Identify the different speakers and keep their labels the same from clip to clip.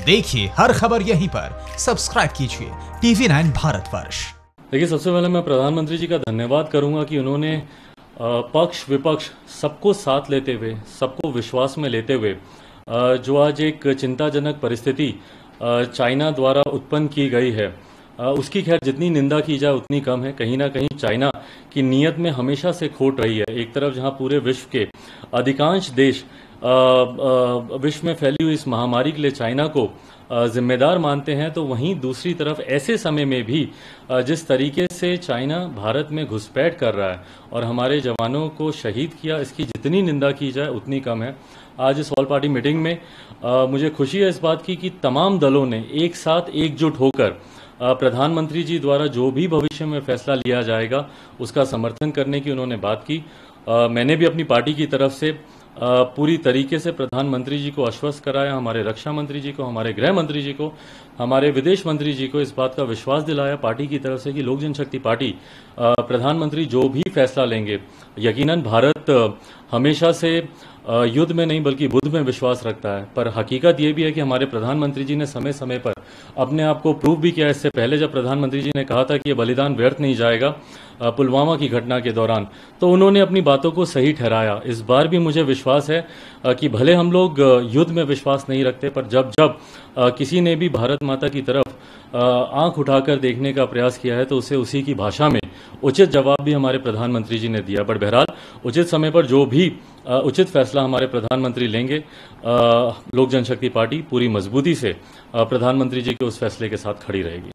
Speaker 1: देखिए हर खबर यहीं पर, सब्सक्राइब कीजिए TV9 भारतवर्ष।
Speaker 2: देखिए, सबसे पहले मैं प्रधानमंत्री जी का धन्यवाद करूंगा कि उन्होंने पक्ष विपक्ष सबको साथ लेते हुए, सबको विश्वास में लेते हुए जो आज एक चिंताजनक परिस्थिति चाइना द्वारा उत्पन्न की गई है, उसकी खैर जितनी निंदा की जाए उतनी कम है। कहीं ना कहीं चाइना की नीयत में हमेशा से खोट रही है। एक तरफ जहां पूरे विश्व के अधिकांश देश विश्व में फैली हुई इस महामारी के लिए चाइना को जिम्मेदार मानते हैं, तो वहीं दूसरी तरफ ऐसे समय में भी जिस तरीके से चाइना भारत में घुसपैठ कर रहा है और हमारे जवानों को शहीद किया, इसकी जितनी निंदा की जाए उतनी कम है। आज इस ऑल पार्टी मीटिंग में मुझे खुशी है इस बात की कि तमाम दलों ने एक साथ एकजुट होकर प्रधानमंत्री जी द्वारा जो भी भविष्य में फैसला लिया जाएगा उसका समर्थन करने की उन्होंने बात की। मैंने भी अपनी पार्टी की तरफ से पूरी तरीके से प्रधानमंत्री जी को आश्वस्त कराया, हमारे रक्षा मंत्री जी को, हमारे गृह मंत्री जी को, हमारे विदेश मंत्री जी को इस बात का विश्वास दिलाया पार्टी की तरफ से कि लोक जनशक्ति पार्टी प्रधानमंत्री जो भी फैसला लेंगे, यकीनन भारत हमेशा से युद्ध में नहीं बल्कि बुद्ध में विश्वास रखता है। पर हकीकत ये भी है कि हमारे प्रधानमंत्री जी ने समय समय पर अपने आप को प्रूव भी किया। इससे पहले जब प्रधानमंत्री जी ने कहा था कि ये बलिदान व्यर्थ नहीं जाएगा पुलवामा की घटना के दौरान, तो उन्होंने अपनी बातों को सही ठहराया। इस बार भी मुझे विश्वास है कि भले हम लोग युद्ध में विश्वास नहीं रखते, पर जब जब किसी ने भी भारत माता की तरफ आंख उठाकर देखने का प्रयास किया है तो उसे उसी की भाषा में उचित जवाब भी हमारे प्रधानमंत्री जी ने दिया। बट बहरहाल उचित समय पर जो भी उचित फैसला हमारे प्रधानमंत्री लेंगे, लोक जनशक्ति पार्टी पूरी मजबूती से प्रधानमंत्री जी के उस फैसले के साथ खड़ी रहेगी।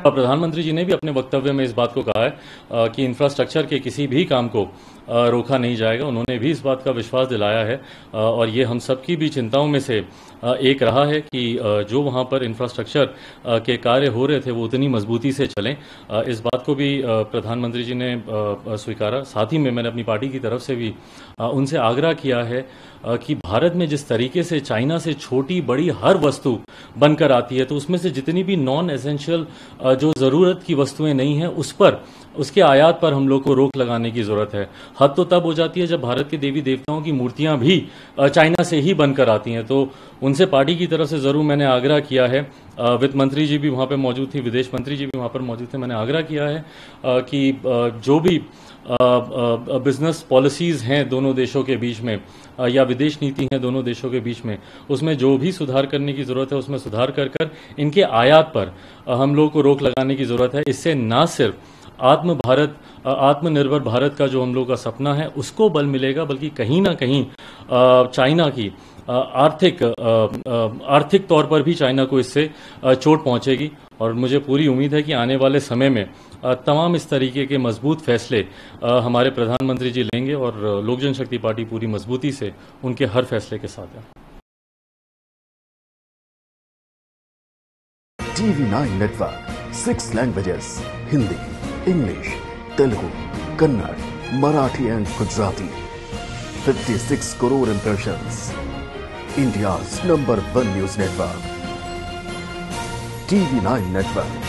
Speaker 2: प्रधानमंत्री जी ने भी अपने वक्तव्य में इस बात को कहा है कि इंफ्रास्ट्रक्चर के किसी भी काम को रोका नहीं जाएगा। उन्होंने भी इस बात का विश्वास दिलाया है और ये हम सबकी भी चिंताओं में से एक रहा है कि जो वहाँ पर इंफ्रास्ट्रक्चर के कार्य हो रहे थे वो उतनी मजबूती से चलें। इस बात को भी प्रधानमंत्री जी ने स्वीकारा। साथ ही में मैंने अपनी पार्टी की तरफ से भी उनसे आग्रह किया है कि भारत में जिस तरीके से चाइना से छोटी बड़ी हर वस्तु बनकर आती है, तो उसमें से जितनी भी नॉन एसेंशियल जो ज़रूरत की वस्तुएं नहीं हैं उस पर, उसके आयात पर हम लोग को रोक लगाने की ज़रूरत है। हद तो तब हो जाती है जब भारत के देवी देवताओं की मूर्तियां भी चाइना से ही बनकर आती हैं। तो उनसे पार्टी की तरफ से ज़रूर मैंने आग्रह किया है। वित्त मंत्री जी भी वहाँ पर मौजूद थी, विदेश मंत्री जी भी वहाँ पर मौजूद थे। मैंने आग्रह किया है कि जो भी बिजनेस पॉलिसीज़ हैं दोनों देशों के बीच में या विदेश नीति है दोनों देशों के बीच में, उसमें जो भी सुधार करने की ज़रूरत है उसमें सुधार कर कर इनके आयात पर हम लोगों को रोक लगाने की ज़रूरत है। इससे ना सिर्फ आत्मनिर्भर भारत का जो हम लोग का सपना है उसको बल मिलेगा, बल्कि कहीं ना कहीं चाइना की आर्थिक तौर पर भी चाइना को इससे चोट पहुंचेगी। और मुझे पूरी उम्मीद है कि आने वाले समय में तमाम इस तरीके के मजबूत फैसले हमारे प्रधानमंत्री जी लेंगे और लोक जनशक्ति पार्टी पूरी मजबूती से उनके हर फैसले के साथ है।
Speaker 3: TV9 network 6 languages, Hindi, English, Telugu, Kannada, Marathi and Gujarati. 56 crore impressions. India's #1 news network. TV9 network.